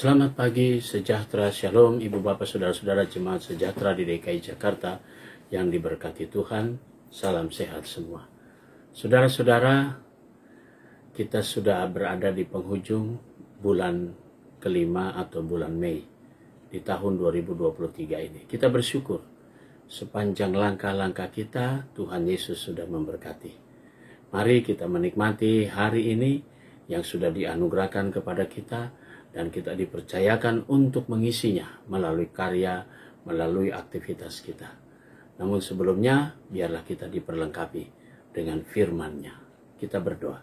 Selamat pagi, sejahtera, shalom, ibu bapak, saudara-saudara jemaat sejahtera di DKI Jakarta yang diberkati Tuhan. Salam sehat semua. Saudara-saudara, kita sudah berada di penghujung bulan kelima atau bulan Mei di tahun 2023 ini. Kita bersyukur sepanjang langkah-langkah kita, Tuhan Yesus sudah memberkati. Mari kita menikmati hari ini yang sudah dianugerahkan kepada kita, dan kita dipercayakan untuk mengisinya melalui karya, melalui aktivitas kita. Namun sebelumnya, biarlah kita diperlengkapi dengan firman-Nya. Kita berdoa.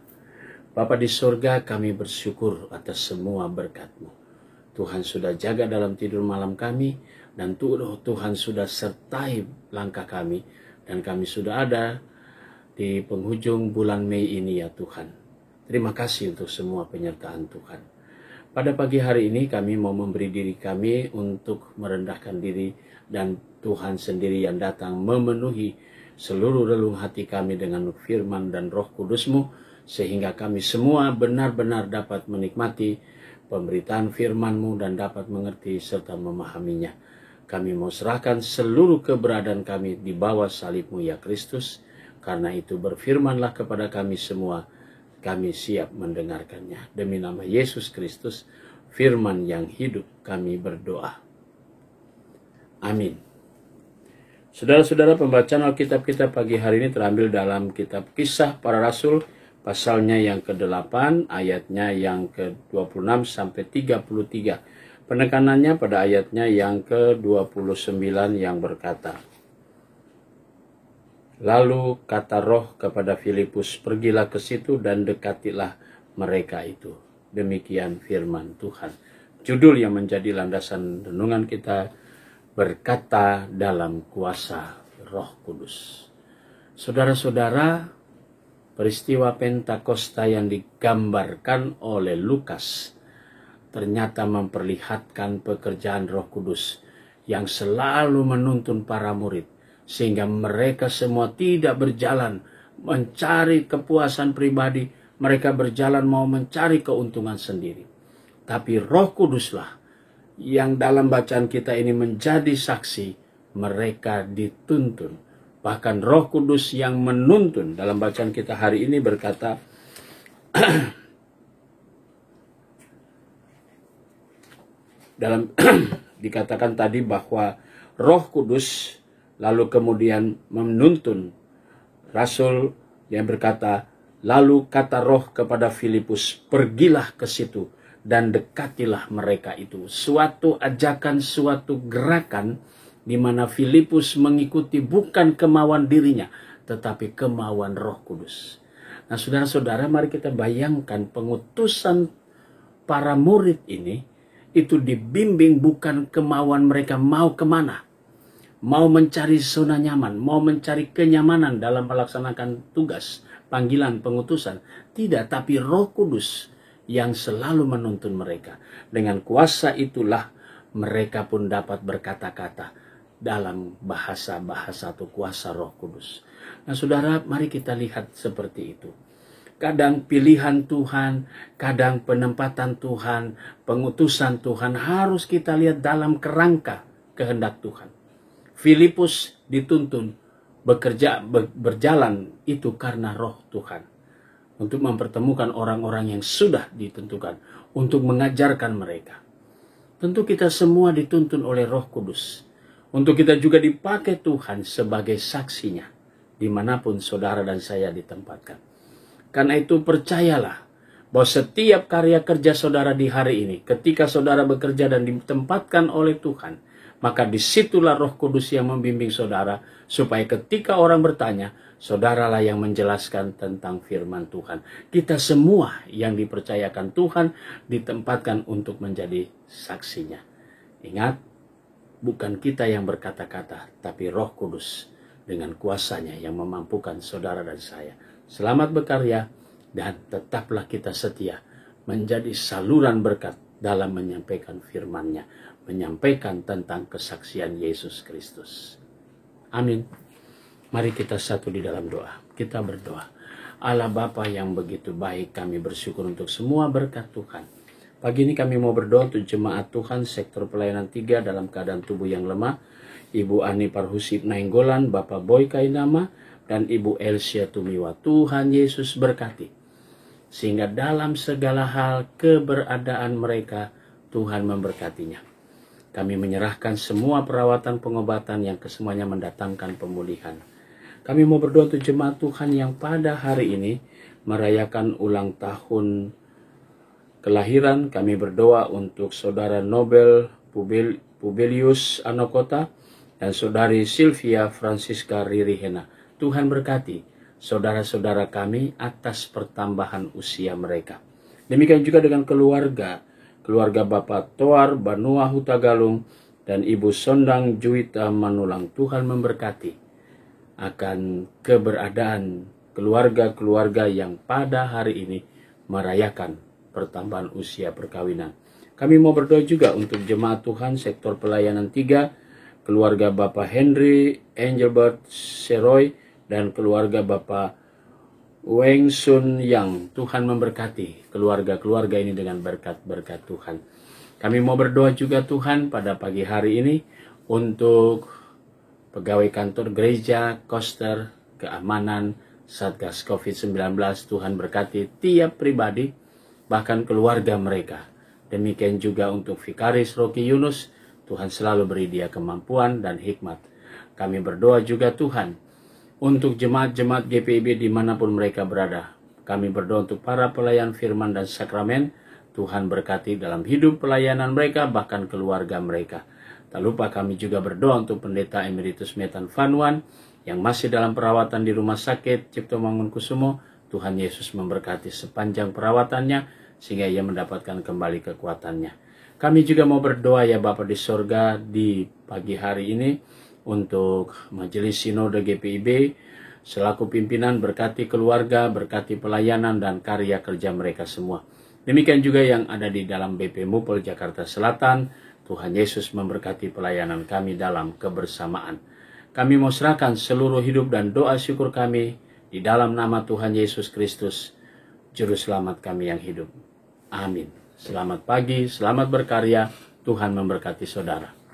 Bapa di surga, kami bersyukur atas semua berkat-Mu. Tuhan sudah jaga dalam tidur malam kami, dan Tuhan sudah sertai langkah kami, dan kami sudah ada di penghujung bulan Mei ini ya Tuhan. Terima kasih untuk semua penyertaan Tuhan. Pada pagi hari ini kami mau memberi diri kami untuk merendahkan diri, dan Tuhan sendiri yang datang memenuhi seluruh relung hati kami dengan firman dan Roh Kudus-Mu, sehingga kami semua benar-benar dapat menikmati pemberitaan firman-Mu dan dapat mengerti serta memahaminya. Kami mau serahkan seluruh keberadaan kami di bawah salib-Mu ya Kristus. Karena itu berfirmanlah kepada kami semua, kami siap mendengarkannya. Demi nama Yesus Kristus, firman yang hidup, kami berdoa. Amin. Saudara-saudara, pembacaan Alkitab kita pagi hari ini terambil dalam kitab Kisah Para Rasul, pasalnya yang ke-8, ayatnya yang ke-26 sampai 33. Penekanannya pada ayatnya yang ke-29 yang berkata, Lalu kata Roh kepada Filipus, pergilah ke situ dan dekatilah mereka itu. Demikian firman Tuhan. Judul yang menjadi landasan renungan kita, berkata dalam kuasa Roh Kudus. Saudara-saudara, peristiwa Pentakosta yang digambarkan oleh Lukas ternyata memperlihatkan pekerjaan Roh Kudus yang selalu menuntun para murid, sehingga mereka semua tidak berjalan mencari kepuasan pribadi, mereka berjalan mau mencari keuntungan sendiri. Tapi Roh Kuduslah yang dalam bacaan kita ini menjadi saksi, mereka dituntun. Bahkan Roh Kudus yang menuntun, dalam bacaan kita hari ini berkata, dikatakan tadi bahwa Roh Kudus lalu kemudian menuntun Rasul yang berkata, lalu kata Roh kepada Filipus, pergilah ke situ dan dekatilah mereka itu. Suatu ajakan, suatu gerakan di mana Filipus mengikuti bukan kemauan dirinya, tetapi kemauan Roh Kudus. Nah, saudara-saudara, mari kita bayangkan pengutusan para murid ini, itu dibimbing bukan kemauan mereka mau kemana. Mau mencari zona nyaman, mau mencari kenyamanan dalam melaksanakan tugas, panggilan, pengutusan. Tidak, tapi Roh Kudus yang selalu menuntun mereka. Dengan kuasa itulah mereka pun dapat berkata-kata dalam bahasa-bahasa atau kuasa Roh Kudus. Nah, saudara, mari kita lihat seperti itu. Kadang pilihan Tuhan, kadang penempatan Tuhan, pengutusan Tuhan harus kita lihat dalam kerangka kehendak Tuhan. Filipus dituntun berjalan itu karena Roh Tuhan. Untuk mempertemukan orang-orang yang sudah ditentukan. Untuk mengajarkan mereka. Tentu kita semua dituntun oleh Roh Kudus. Untuk kita juga dipakai Tuhan sebagai saksinya. Dimanapun saudara dan saya ditempatkan. Karena itu percayalah bahwa setiap karya kerja saudara di hari ini, ketika saudara bekerja dan ditempatkan oleh Tuhan, maka disitulah Roh Kudus yang membimbing saudara, supaya ketika orang bertanya, saudaralah yang menjelaskan tentang firman Tuhan. Kita semua yang dipercayakan Tuhan ditempatkan untuk menjadi saksinya. Ingat, bukan kita yang berkata-kata, tapi Roh Kudus dengan kuasanya yang memampukan saudara dan saya. Selamat berkarya, dan tetaplah kita setia menjadi saluran berkat dalam menyampaikan firman-Nya, menyampaikan tentang kesaksian Yesus Kristus. Amin. Mari kita satu di dalam doa. Kita berdoa. Allah Bapa yang begitu baik, kami bersyukur untuk semua berkat Tuhan. Pagi ini kami mau berdoa untuk jemaat Tuhan sektor pelayanan 3 dalam keadaan tubuh yang lemah. Ibu Ani Parhusip Nainggolan, Bapak Boy Kainama, dan Ibu Elsia Tumiwa. Tuhan Yesus berkati. Sehingga dalam segala hal keberadaan mereka, Tuhan memberkatinya. Kami menyerahkan semua perawatan pengobatan yang kesemuanya mendatangkan pemulihan. Kami mau berdoa untuk jemaat Tuhan yang pada hari ini merayakan ulang tahun kelahiran. Kami berdoa untuk Saudara Nobel Pubelius Anokota dan Saudari Sylvia Francisca Ririhena. Tuhan berkati saudara-saudara kami atas pertambahan usia mereka. Demikian juga dengan keluarga Bapak Toar Banua Hutagalung dan Ibu Sondang Juwita Manulang. Tuhan memberkati akan keberadaan keluarga-keluarga yang pada hari ini merayakan pertambahan usia perkawinan. Kami mau berdoa juga untuk jemaat Tuhan sektor pelayanan 3, keluarga Bapak Henry Engelbert Seroy dan keluarga Bapak Weng Sun Yang. Tuhan memberkati keluarga-keluarga ini dengan berkat-berkat Tuhan. Kami mau berdoa juga Tuhan pada pagi hari ini untuk pegawai kantor gereja, koster, keamanan, Satgas COVID-19. Tuhan berkati tiap pribadi, bahkan keluarga mereka. Demikian juga untuk Vikaris Rocky Yunus, Tuhan selalu beri dia kemampuan dan hikmat. Kami berdoa juga Tuhan untuk jemaat-jemaat GPIB dimanapun mereka berada. Kami berdoa untuk para pelayan firman dan sakramen. Tuhan berkati dalam hidup pelayanan mereka, bahkan keluarga mereka. Tak lupa kami juga berdoa untuk Pendeta Emeritus Metan Vanuan yang masih dalam perawatan di Rumah Sakit Cipto Mangunkusumo. Tuhan Yesus memberkati sepanjang perawatannya sehingga ia mendapatkan kembali kekuatannya. Kami juga mau berdoa ya Bapa di sorga di pagi hari ini untuk Majelis Sinode GPIB selaku pimpinan, berkati keluarga, berkati pelayanan dan karya kerja mereka semua. Demikian juga yang ada di dalam BP Mupol Jakarta Selatan. Tuhan Yesus memberkati pelayanan kami dalam kebersamaan. Kami mau serahkan seluruh hidup dan doa syukur kami di dalam nama Tuhan Yesus Kristus, Juru Selamat kami yang hidup. Amin. Selamat pagi, selamat berkarya. Tuhan memberkati saudara.